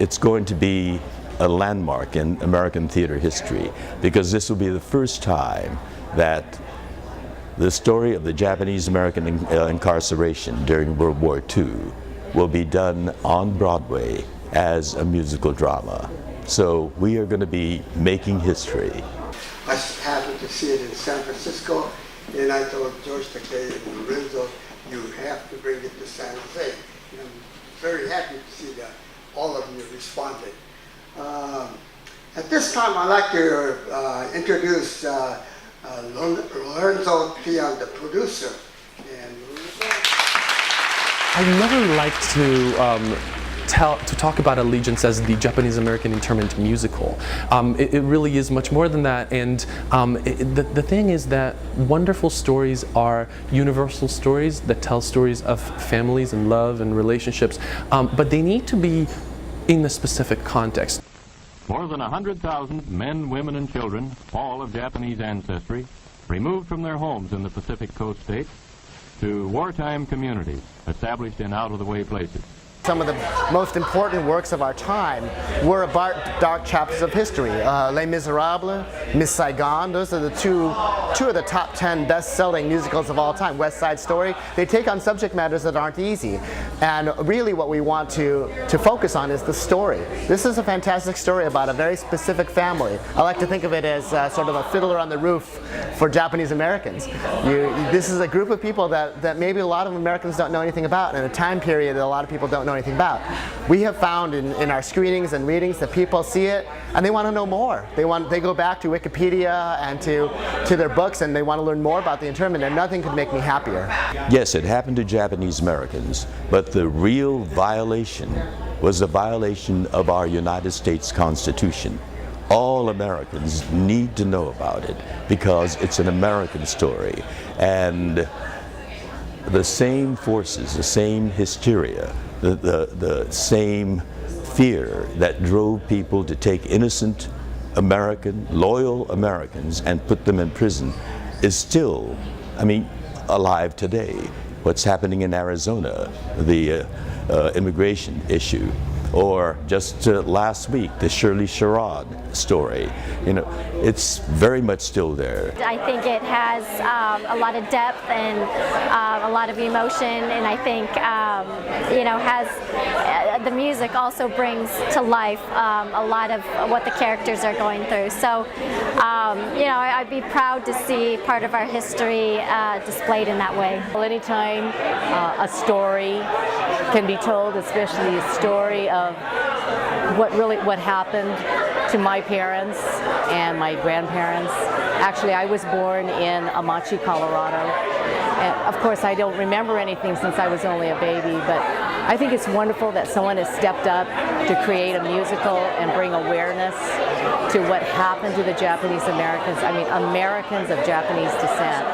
It's going to be a landmark in American theater history because this will be the first time that the story of the Japanese-American incarceration during World War II will be done on Broadway as a musical drama. So we are going to be making history. I happened to see it in San Francisco, and I told George Takei and Lorenzo, you have to bring it to San Jose. And I'm very happy to see that all of you responded. At this time, I'd like to introduce Lorenzo Pian, the producer. And I never like to talk about Allegiance as the Japanese-American internment musical. It really is much more than that, and the thing is that wonderful stories are universal stories that tell stories of families and love and relationships, but they need to be in a specific context. More than 100,000 men, women, and children, all of Japanese ancestry, removed from their homes in the Pacific Coast states to wartime communities established in out-of-the-way places. Some of the most important works of our time were about dark chapters of history. Les Miserables, Miss Saigon, those are the two of the top 10 best-selling musicals of all time. West Side Story, they take on subject matters that aren't easy. And really what we want to focus on is the story. This is a fantastic story about a very specific family. I like to think of it as sort of a Fiddler on the Roof for Japanese Americans. This is a group of people that maybe a lot of Americans don't know anything about, and a time period that a lot of people don't know anything about. We have found in our screenings and readings that people see it and they want to know more. They go back to Wikipedia and to their books and they want to learn more about the internment, and nothing could make me happier. Yes, it happened to Japanese Americans, but the real violation was a violation of our United States Constitution. All Americans need to know about it because it's an American story, and the same forces, the same hysteria, the same fear that drove people to take innocent American, loyal Americans and put them in prison is still, alive today. What's happening in Arizona, the immigration issue, or just last week, the Shirley Sherrod story. It's very much still there. I think it has a lot of depth and a lot of emotion, and I think the music also brings to life a lot of what the characters are going through. So, I'd be proud to see part of our history displayed in that way. Well, anytime a story can be told, especially a story of what happened to my parents and my grandparents. Actually, I was born in Amachi, Colorado. And of course, I don't remember anything since I was only a baby, but I think it's wonderful that someone has stepped up to create a musical and bring awareness to what happened to the Japanese Americans, Americans of Japanese descent.